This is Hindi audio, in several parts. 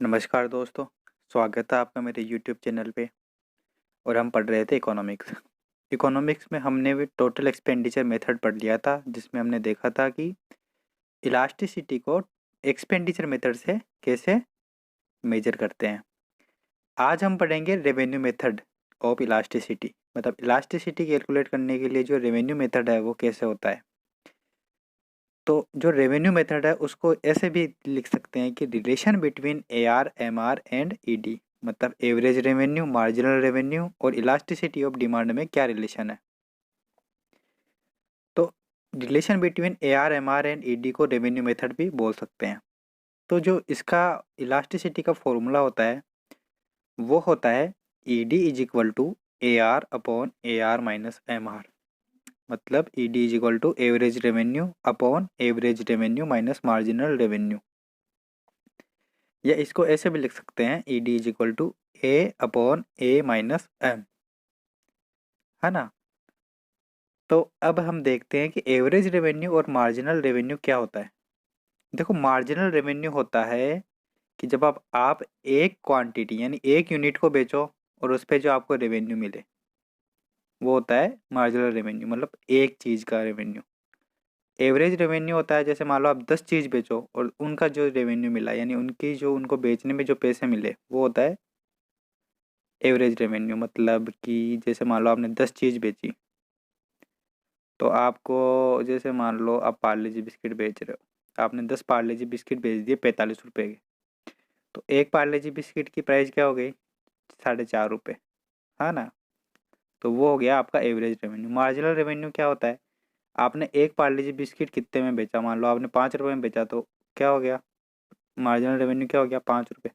नमस्कार दोस्तों, स्वागत है आपका मेरे यूट्यूब चैनल पे। और हम पढ़ रहे थे इकोनॉमिक्स। इकोनॉमिक्स में हमने भी टोटल एक्सपेंडिचर मेथड पढ़ लिया था, जिसमें हमने देखा था कि इलास्टिसिटी को एक्सपेंडिचर मेथड से कैसे मेजर करते हैं। आज हम पढ़ेंगे रेवेन्यू मेथड ऑफ इलास्टिसिटी, मतलब इलास्टिसिटी कैलकुलेट करने के लिए जो रेवेन्यू मेथड है वो कैसे होता है। तो जो रेवेन्यू मेथड है उसको ऐसे भी लिख सकते हैं कि relation between AR, MR and ED, मतलब एवरेज रेवेन्यू, मार्जिनल रेवेन्यू और इलास्टिसिटी ऑफ डिमांड में क्या रिलेशन है। तो relation between AR, MR and ED को रेवेन्यू मेथड भी बोल सकते हैं। तो जो इसका इलास्टिसिटी का फॉर्मूला होता है वो होता है ED is equal to AR upon AR minus MR, मतलब ED is equal to average revenue upon average revenue minus marginal revenue. या इसको ऐसे भी लिख सकते हैं ED is equal to A upon A minus M, है ना। तो अब हम देखते हैं कि एवरेज रेवेन्यू और मार्जिनल रेवेन्यू क्या होता है। देखो, मार्जिनल रेवेन्यू होता है कि जब आप एक क्वांटिटी यानी एक यूनिट को बेचो और उस पे जो आपको रेवेन्यू मिले वो होता है मार्जिनल रेवेन्यू, मतलब एक चीज़ का रेवेन्यू। एवरेज रेवेन्यू होता है जैसे मान लो आप 10 चीज़ बेचो और उनका जो रेवेन्यू मिला यानी उनकी जो उनको बेचने में जो पैसे मिले वो होता है एवरेज रेवेन्यू। मतलब कि जैसे मान लो आपने 10 चीज़ बेची तो आपको, जैसे मान लो आप पार्ले जी बिस्किट बेच रहे हो, आपने 10 पार्ले जी बिस्किट बेच दिए 45 रुपये के। तो एक पार्ले जी बिस्किट की प्राइस क्या हो गई, 4.5 रुपये, है ना। तो वो हो गया आपका एवरेज रेवेन्यू। मार्जिनल रेवेन्यू क्या होता है, आपने एक पार्ले जी बिस्किट कितने में बेचा, मान लो आपने 5 रुपये में बेचा, तो क्या हो गया मार्जिनल रेवेन्यू, क्या हो गया 5 रुपये।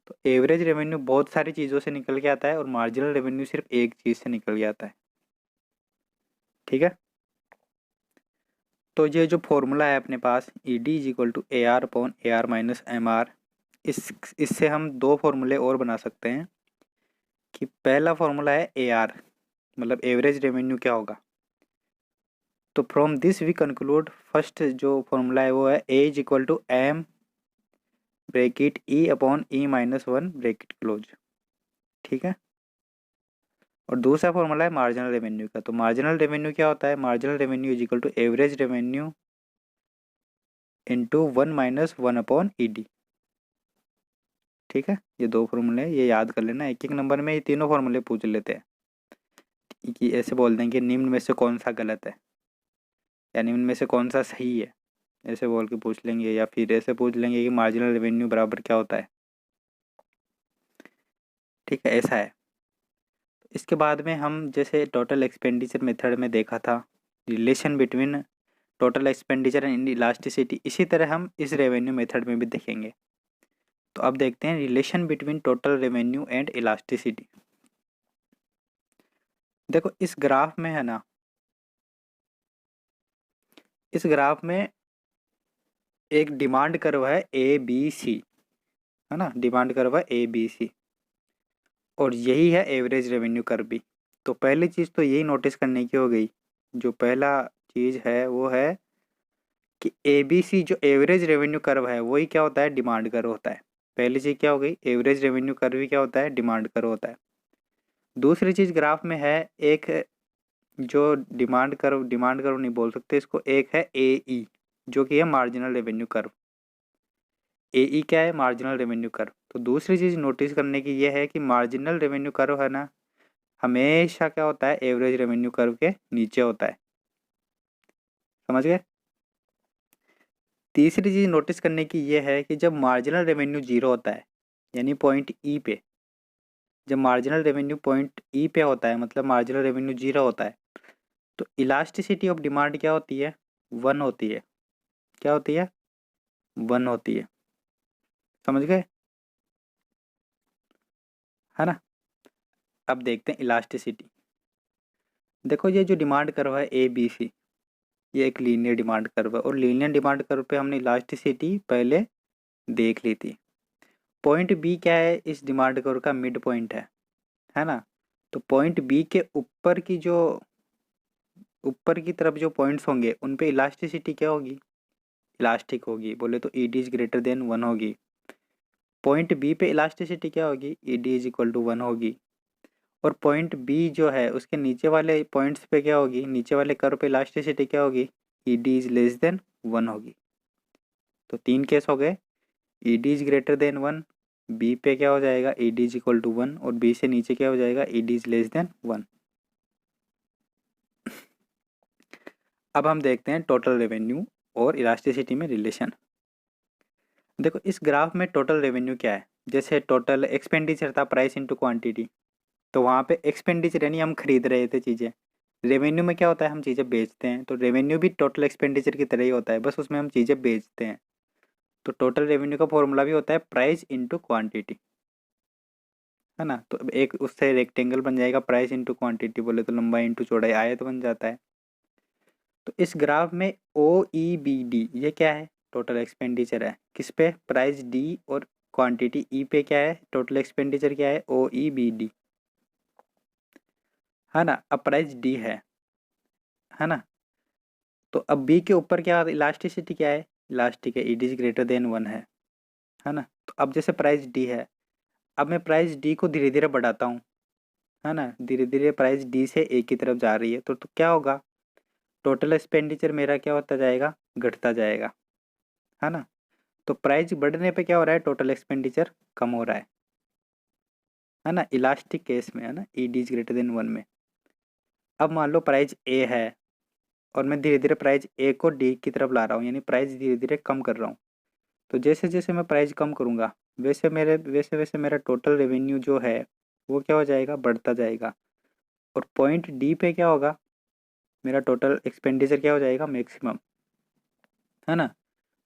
तो एवरेज रेवेन्यू बहुत सारी चीज़ों से निकल के आता है और मार्जिनल रेवेन्यू सिर्फ एक चीज़ से निकल के आता है। ठीक है। तो ये जो फॉर्मूला है अपने पास ED is equal to AR upon AR minus MR, इससे हम दो फॉर्मूले और बना सकते हैं। कि पहला फॉर्मूला है AR, मतलब एवरेज रेवेन्यू क्या होगा। तो from this we conclude, first जो फॉर्मूला है वो है A is equal to M bracket E upon E minus 1 bracket close. ठीक है। और दूसरा फॉर्मूला है मार्जिनल रेवेन्यू का। तो मार्जिनल रेवेन्यू क्या होता है, marginal revenue is equal to average revenue into 1 minus 1 upon ED। ठीक है। ये दो फॉर्मूले ये याद कर लेना, एक एक नंबर में ये तीनों फॉर्मूले पूछ लेते हैं कि ऐसे बोल देंगे निम्न में से कौन सा गलत है या निम्न में से कौन सा सही है, ऐसे बोल के पूछ लेंगे। या फिर ऐसे पूछ लेंगे कि मार्जिनल रेवेन्यू बराबर क्या होता है। ठीक है, ऐसा है। इसके बाद में हम जैसे टोटल एक्सपेंडिचर मेथड में देखा था relation between total expenditure and elasticity, इसी तरह हम इस रेवेन्यू मेथड में भी देखेंगे। तो अब देखते हैं relation between total revenue and elasticity. देखो इस ग्राफ में है ना, इस ग्राफ में एक डिमांड कर्व है ABC, है ना, डिमांड कर्व है ABC और यही है एवरेज रेवेन्यू कर्व भी। तो पहली चीज़ तो यही नोटिस करने की हो गई, जो पहला चीज़ है वो है कि ABC जो एवरेज रेवेन्यू कर्व है वही क्या होता है, डिमांड कर्व होता है। पहली चीज़ क्या हो गई, एवरेज रेवेन्यू कर्व भी क्या होता है, डिमांड कर्व होता है। दूसरी चीज़ ग्राफ में है एक जो डिमांड कर्व नहीं बोल सकते इसको, एक है AE जो कि है मार्जिनल रेवेन्यू कर्व। AE क्या है, मार्जिनल रेवेन्यू कर्व। तो दूसरी चीज़ नोटिस करने की यह है कि मार्जिनल रेवेन्यू कर्व है ना, हमेशा क्या होता है, एवरेज रेवेन्यू कर्व के नीचे होता है। समझ गए। तीसरी चीज़ नोटिस करने की यह है कि जब मार्जिनल रेवेन्यू जीरो होता है यानी पॉइंट E पे, जब मार्जिनल रेवेन्यू पॉइंट E पे होता है मतलब मार्जिनल रेवेन्यू जीरो होता है, तो इलास्टिसिटी ऑफ डिमांड क्या होती है, 1 होती है। क्या होती है, 1 होती है। समझ गए, है ना। अब देखते हैं इलास्टिसिटी। देखो ये जो डिमांड कर्व है ABC, ये एक लीनियर डिमांड कर्व है और लीनियर डिमांड कर्व पे हमने इलास्टिसिटी पहले देख ली थी। पॉइंट B क्या है, इस डिमांड कर्व का मिड पॉइंट है ना। तो पॉइंट B के ऊपर की तरफ जो पॉइंट्स होंगे उन पे इलास्टिसिटी क्या होगी, इलास्टिक होगी। बोले तो ED इज ग्रेटर देन 1 होगी। पॉइंट बी पे इलास्टिसिटी क्या होगी, E D is equal to 1 होगी। और पॉइंट बी जो है उसके नीचे वाले पॉइंट्स पे क्या होगी, नीचे वाले कर्व पे इलास्टिसिटी क्या होगी, E D is less than 1 होगी। तो 3 केस हो गए, E D is greater than 1, B पे क्या हो जाएगा, E D is equal to 1, और बी से नीचे क्या हो जाएगा, E D is less than 1। अब हम देखते हैं टोटल रेवेन्यू और इलास्टिसिटी में रिलेशन। देखो इस ग्राफ में टोटल रेवेन्यू क्या है, जैसे टोटल एक्सपेंडिचर था प्राइस इनटू क्वांटिटी, तो वहाँ पे एक्सपेंडिचर यानी हम खरीद रहे थे चीज़ें। रेवेन्यू में क्या होता है, हम चीज़ें बेचते हैं, तो रेवेन्यू भी टोटल एक्सपेंडिचर की तरह ही होता है, बस उसमें हम चीज़ें बेचते हैं। तो टोटल रेवेन्यू का फॉर्मूला भी होता है प्राइस इनटू क्वांटिटी, है ना। तो एक उससे रेक्टेंगल बन जाएगा, प्राइस इनटू क्वांटिटी बोले तो लंबाई इनटू चौड़ाई आयत बन जाता है। तो इस ग्राफ में ओ ई बी डी ये क्या है, टोटल एक्सपेंडिचर है, किस पे, प्राइस डी, और क्वांटिटी ई पे क्या है, टोटल एक्सपेंडिचर क्या है, ओ ई बी डी, है ना। अब प्राइस डी है ना। तो अब बी के ऊपर क्या, इलास्टिसिटी क्या है, इलास्टिक है, E D is greater than 1 है ना। तो अब जैसे प्राइस डी है, अब मैं प्राइस डी को धीरे धीरे बढ़ाता हूँ, है ना, धीरे धीरे प्राइस डी से ए की तरफ जा रही है, तो क्या होगा, टोटल एक्सपेंडिचर मेरा क्या होता जाएगा, घटता जाएगा, है ना। तो प्राइस बढ़ने पे क्या हो रहा है, टोटल एक्सपेंडिचर कम हो रहा है ना, इलास्टिक केस में, है ना, ई डी इज ग्रेटर देन 1 में। अब मान लो प्राइस ए है और मैं धीरे धीरे प्राइस ए को डी की तरफ ला रहा हूँ, यानी प्राइस धीरे धीरे कम कर रहा हूँ। तो जैसे जैसे मैं प्राइस कम करूँगा वैसे वैसे मेरा टोटल रेवेन्यू जो है वो क्या हो जाएगा, बढ़ता जाएगा। और पॉइंट डी पे क्या होगा, मेरा टोटल एक्सपेंडिचर क्या हो जाएगा, मैक्सिमम, है ना।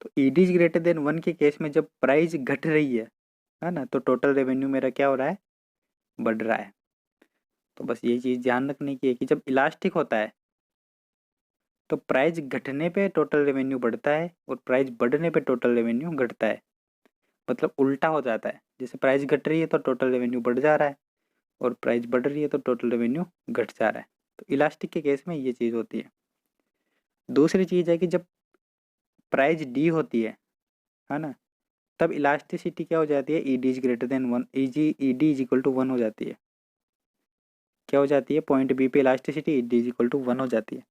तो ई डी इज ग्रेटर देन 1 के केस में जब प्राइस घट रही है ना, तो टोटल रेवेन्यू मेरा क्या हो रहा है, बढ़ रहा है। तो बस ये चीज़ ध्यान रखने की है कि जब इलास्टिक होता है तो प्राइस घटने पे टोटल रेवेन्यू बढ़ता है और प्राइस बढ़ने पे टोटल रेवेन्यू घटता है, मतलब उल्टा हो जाता है। जैसे प्राइस घट रही है तो टोटल रेवेन्यू बढ़ जा रहा है, और प्राइस बढ़ रही है तो टोटल रेवेन्यू घट जा रहा है। तो इलास्टिक के केस में ये चीज़ होती है। दूसरी चीज़ है कि जब प्राइस डी होती है ना, तब इलास्टिसिटी क्या हो जाती है, E D is greater than 1, E D is equal to 1 हो जाती है। क्या हो जाती है, पॉइंट बी पे elasticity E D is equal to 1 हो जाती है।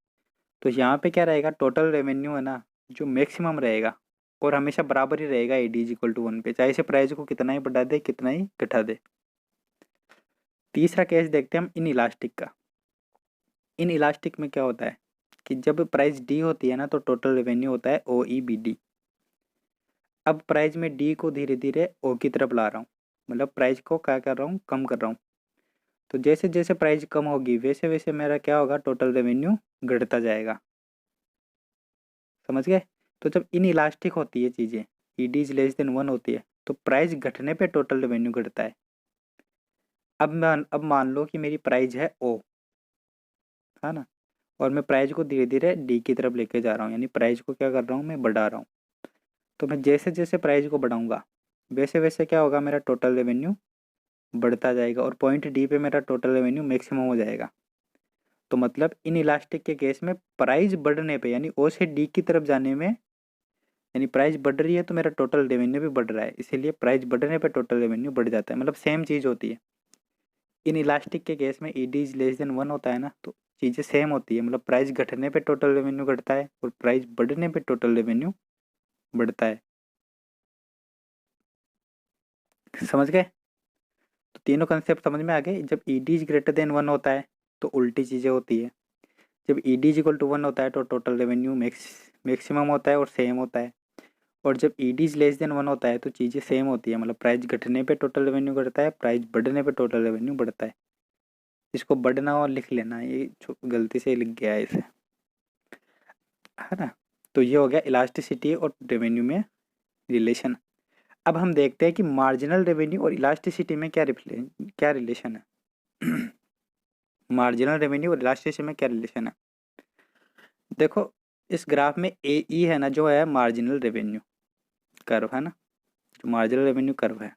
तो यहाँ पे क्या रहेगा, टोटल रेवेन्यू है ना जो मैक्सिमम रहेगा और हमेशा बराबर ही रहेगा E D is equal to 1 पे, चाहे से प्राइस को कितना ही बढ़ा दे कितना ही घटा दे। तीसरा केस देखते हैं हम इन इलास्टिक का। इन इलास्टिक में क्या होता है कि जब प्राइस डी होती है ना तो टोटल रेवेन्यू होता है ओ ई बी डी। अब प्राइस में डी को धीरे धीरे ओ की तरफ ला रहा हूँ, मतलब प्राइस को क्या कर रहा हूँ, कम कर रहा हूँ। तो जैसे जैसे प्राइस कम होगी वैसे वैसे मेरा क्या होगा, टोटल रेवेन्यू घटता जाएगा। समझ गए। तो जब इन इलास्टिक होती है चीज़ें, ई डी इज लेस देन 1 होती है, तो प्राइस घटने पे टोटल रेवेन्यू घटता है। अब मान लो कि मेरी प्राइस है ओ, है ना, और मैं प्राइस को धीरे धीरे डी की तरफ लेके जा रहा हूँ, यानी प्राइस को क्या कर रहा हूँ, मैं बढ़ा रहा हूँ। तो मैं जैसे जैसे प्राइस को बढ़ाऊंगा वैसे वैसे क्या होगा, मेरा टोटल रेवेन्यू बढ़ता जाएगा और पॉइंट डी पे मेरा टोटल रेवेन्यू मैक्सिमम हो जाएगा। तो मतलब इन इलास्टिक के केस में प्राइस बढ़ने पे यानी ओ से डी की तरफ जाने में, यानी प्राइस बढ़ रही है तो मेरा टोटल रेवेन्यू भी बढ़ रहा है, इसीलिए प्राइस बढ़ने पे टोटल रेवेन्यू बढ़ जाता है, मतलब सेम चीज़ होती है। इन इलास्टिक के केस में ई डी इज लेस देन 1 होता है ना, तो चीज़ें सेम होती है, मतलब प्राइस घटने पे टोटल रेवेन्यू घटता है और प्राइस बढ़ने पे टोटल रेवेन्यू बढ़ता है। समझ गए। तो तीनों कंसेप्ट समझ में आ गए। जब E D is greater than 1 होता है तो उल्टी चीज़ें होती है, जब E D is equal to 1 होता है तो टोटल रेवेन्यू मैक्सिमम होता है और सेम होता है, और जब E D is less than 1 होता है तो चीज़ें सेम होती है, मतलब प्राइस घटने पे टोटल रेवेन्यू घटता है, प्राइस बढ़ने पे टोटल रेवेन्यू बढ़ता है। इसको बढ़ना और लिख लेना, ये गलती से लिख गया है इसे, है ना। तो ये हो गया इलास्टिसिटी और रेवेन्यू में रिलेशन। अब हम देखते हैं कि मार्जिनल रेवेन्यू और इलास्टिसिटी में क्या रिलेशन है। मार्जिनल रेवेन्यू और इलास्टिसिटी में क्या रिलेशन है, देखो इस ग्राफ में ए ई है ना जो है मार्जिनल रेवेन्यू कर्व, है ना, जो मार्जिनल रेवेन्यू कर्व है।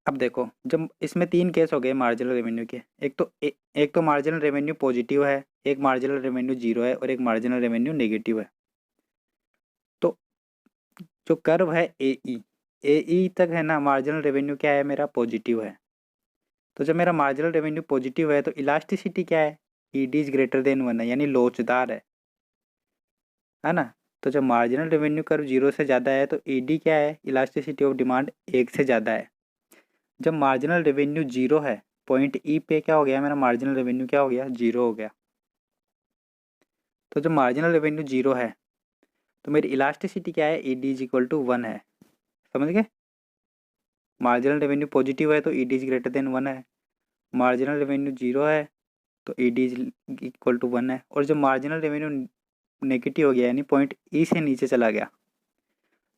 अब देखो जब इसमें 3 केस हो गए मार्जिनल रेवेन्यू के, एक तो मार्जिनल रेवेन्यू पॉजिटिव है, एक मार्जिनल रेवेन्यू जीरो है और एक मार्जिनल रेवेन्यू नेगेटिव है। तो जो कर्व है ए ई, AE तक है ना, मार्जिनल रेवेन्यू क्या है मेरा, पॉजिटिव है। तो जब मेरा मार्जिनल रेवेन्यू पॉजिटिव है तो इलास्टिसिटी क्या है, ED इज ग्रेटर देन 1 है, यानी लोचदार है ना। तो जब मार्जिनल रेवेन्यू कर्व 0 से ज़्यादा है तो ED क्या है, इलास्टिसिटी ऑफ डिमांड 1 से ज़्यादा है। जब मार्जिनल रेवेन्यू 0 है, पॉइंट E पे क्या हो गया, मेरा मार्जिनल रेवेन्यू क्या हो गया, 0 हो गया। तो जब मार्जिनल रेवेन्यू 0 है तो मेरी इलास्टिसिटी क्या है, ED इज इक्वल टू 1 है। समझ गए, मार्जिनल रेवेन्यू पॉजिटिव है तो ED इज ग्रेटर देन 1 है, मार्जिनल रेवेन्यू 0 है तो ED इज इक्वल टू 1 है। और जब मार्जिनल रेवेन्यू नेगेटिव हो गया, यानी पॉइंट E से नीचे चला गया,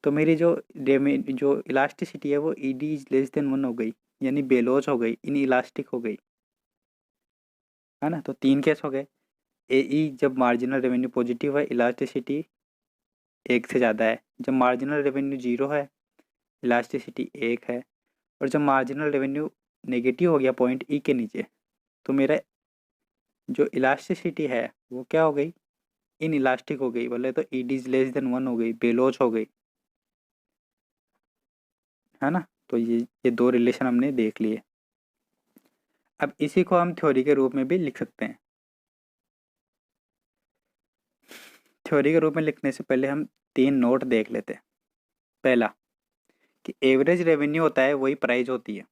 तो मेरी जो इलास्टिसिटी है वो ED इज लेस देन 1 हो गई, यानी बेलोच हो गई, इन इलास्टिक हो गई, है ना। तो 3 केस हो गए। AE जब मार्जिनल रेवेन्यू पॉजिटिव है, इलास्टिसिटी 1 से ज़्यादा है। जब मार्जिनल रेवेन्यू 0 है, इलास्टिसिटी 1 है। और जब मार्जिनल रेवेन्यू नेगेटिव हो गया पॉइंट E के नीचे, तो मेरा जो इलास्टिसिटी है वो क्या हो गई, इन इलास्टिक हो गई, बोले तो ED इज लेस देन 1 हो गई, बेलोच हो गई, है ना। तो ये दो रिलेशन हमने देख लिए। अब इसी को हम थ्योरी के रूप में भी लिख सकते हैं। थ्योरी के रूप में लिखने से पहले हम 3 नोट देख लेते हैं। पहला कि एवरेज रेवेन्यू होता है वही प्राइस होती है,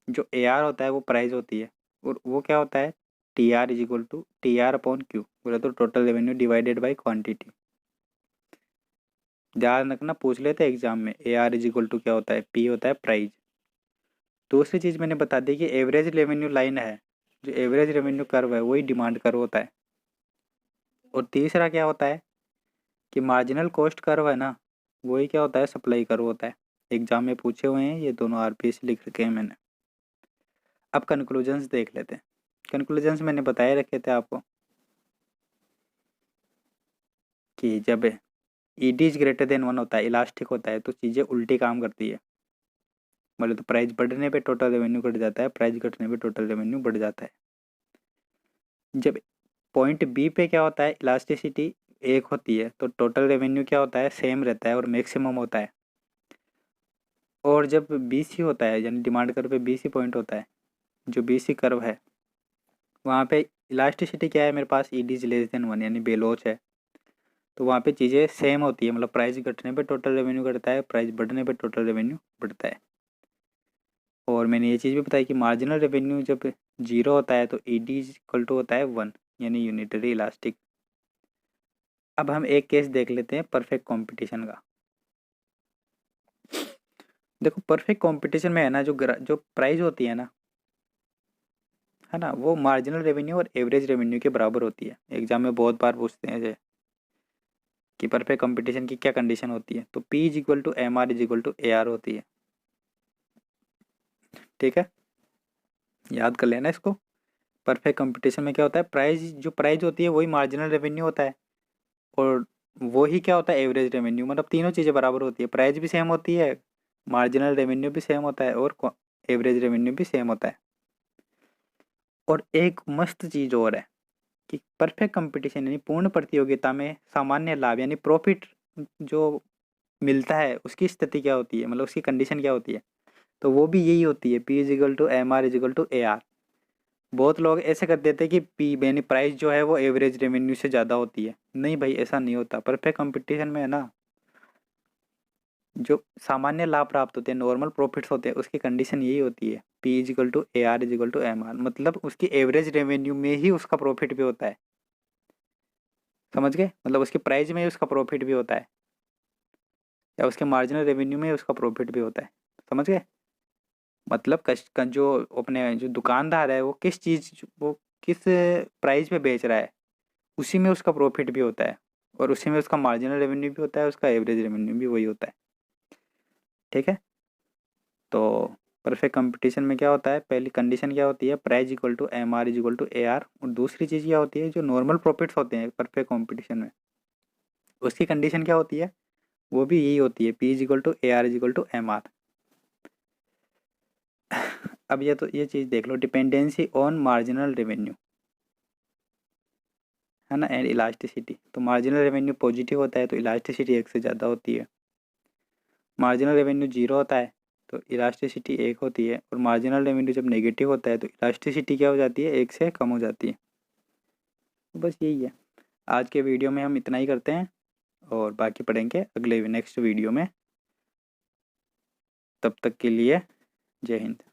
जो AR होता है वो प्राइस होती है, और वो क्या होता है, TR is equal to TR upon Q, बोले तो total revenue divided by quantity. ध्यान रखना, पूछ लेते हैं एग्जाम में, AR इज इक्वल टू क्या होता है, P होता है प्राइस। दूसरी चीज़ मैंने बता दी कि एवरेज रेवेन्यू लाइन है, जो एवरेज रेवेन्यू कर्व है वही डिमांड कर्व होता है। और तीसरा क्या होता है कि मार्जिनल कॉस्ट कर्व है ना, वही क्या होता है, सप्लाई कर्व होता है। एग्जाम में पूछे हुए हैं, ये दोनों RPS लिख रखे हैं मैंने। अब कंक्लूजन्स देख लेते हैं। कंक्लूजन्स मैंने बताए रखे थे आपको कि जब ED इज ग्रेटर देन 1 होता है, इलास्टिक होता है, तो चीज़ें उल्टी काम करती है। बोले तो प्राइस बढ़ने पे टोटल रेवेन्यू घट जाता है, प्राइस घटने पे टोटल रेवेन्यू बढ़ जाता है। जब पॉइंट B पे क्या होता है, इलास्टिसिटी 1 होती है, तो टोटल रेवेन्यू क्या होता है, सेम रहता है और मैक्सिमम होता है। और जब BC होता है, यानी डिमांड कर्व पे BC पॉइंट होता है, जो BC कर्व है वहाँ पे इलास्टिसिटी क्या है मेरे पास, ED इज लेस देन 1, यानी बेलोच है। तो वहाँ पे चीज़ें सेम होती है, मतलब प्राइस घटने पे टोटल रेवेन्यू घटता है, प्राइस बढ़ने पे टोटल रेवेन्यू बढ़ता है। और मैंने ये चीज़ भी बताई कि मार्जिनल रेवेन्यू जब 0 होता है तो ED इज इक्वल टू होता है 1, यानी यूनिटरी इलास्टिक। अब हम एक केस देख लेते हैं परफेक्ट कंपटीशन का। देखो परफेक्ट कंपटीशन में है ना, जो प्राइस होती है ना, वो मार्जिनल रेवेन्यू और एवरेज रेवेन्यू के बराबर होती है। एग्जाम में बहुत बार पूछते हैं कि परफेक्ट कंपटीशन की क्या कंडीशन होती है, तो P is equal to MR is equal to AR होती है। ठीक है, याद कर लेना इसको। परफेक्ट कंपटीशन में क्या होता है, प्राइस होती है वही मार्जिनल रेवेन्यू होता है, और वो ही क्या होता है, एवरेज रेवेन्यू। मतलब तीनों चीज़ें बराबर होती है, प्राइस भी सेम होती है, मार्जिनल रेवेन्यू भी सेम होता है, और एवरेज रेवेन्यू भी सेम होता है। और एक मस्त चीज़ और है कि परफेक्ट कंपटीशन यानी पूर्ण प्रतियोगिता में सामान्य लाभ यानी प्रॉफिट जो मिलता है, उसकी स्थिति क्या होती है, मतलब उसकी कंडीशन क्या होती है, तो वो भी यही होती है, P is equal to MR is equal to AR। बहुत लोग ऐसे कर देते हैं कि P यानी प्राइस जो है वो एवरेज रेवेन्यू से ज़्यादा होती है। नहीं भाई, ऐसा नहीं होता। परफेक्ट कंपटीशन में है ना, जो सामान्य लाभ प्राप्त होते हैं, नॉर्मल प्रॉफिट्स होते हैं, उसकी कंडीशन यही होती है, P is equal to AR is equal to MR, मतलब उसकी एवरेज रेवेन्यू में ही उसका प्रॉफिट भी होता है। समझ गए, मतलब उसके प्राइस में ही उसका प्रॉफिट भी होता है, या उसके मार्जिनल रेवेन्यू में उसका प्रॉफिट भी होता है। समझ गए, मतलब जो अपने जो दुकानदार है वो किस प्राइस पे बेच रहा है, उसी में उसका प्रॉफिट भी होता है, और उसी में उसका मार्जिनल रेवेन्यू भी होता है, उसका एवरेज रेवेन्यू भी वही होता है। ठीक है, तो परफेक्ट कंपटीशन में क्या होता है, पहली कंडीशन क्या होती है, price equal to MR is equal to AR। और दूसरी चीज़ क्या होती है, जो नॉर्मल प्रॉफिट्स होते हैं परफेक्ट कंपटीशन में, उसकी कंडीशन क्या होती है, वो भी यही होती है, P is equal to AR is equal to MR। अब ये चीज़ देख लो, डिपेंडेंसी ऑन मार्जिनल रेवेन्यू, है ना, एंड इलास्टिसिटी। तो मार्जिनल रेवेन्यू पॉजिटिव होता है तो इलास्टिसिटी 1 से ज़्यादा होती है। मार्जिनल रेवेन्यू 0 होता है तो इलास्टिसिटी 1 होती है, और मार्जिनल रेवेन्यू जब नेगेटिव होता है तो इलास्टिसिटी क्या हो जाती है, 1 से कम हो जाती है। तो बस यही है, आज के वीडियो में हम इतना ही करते हैं और बाकी पढ़ेंगे अगले नेक्स्ट वीडियो में। तब तक के लिए जय हिंद।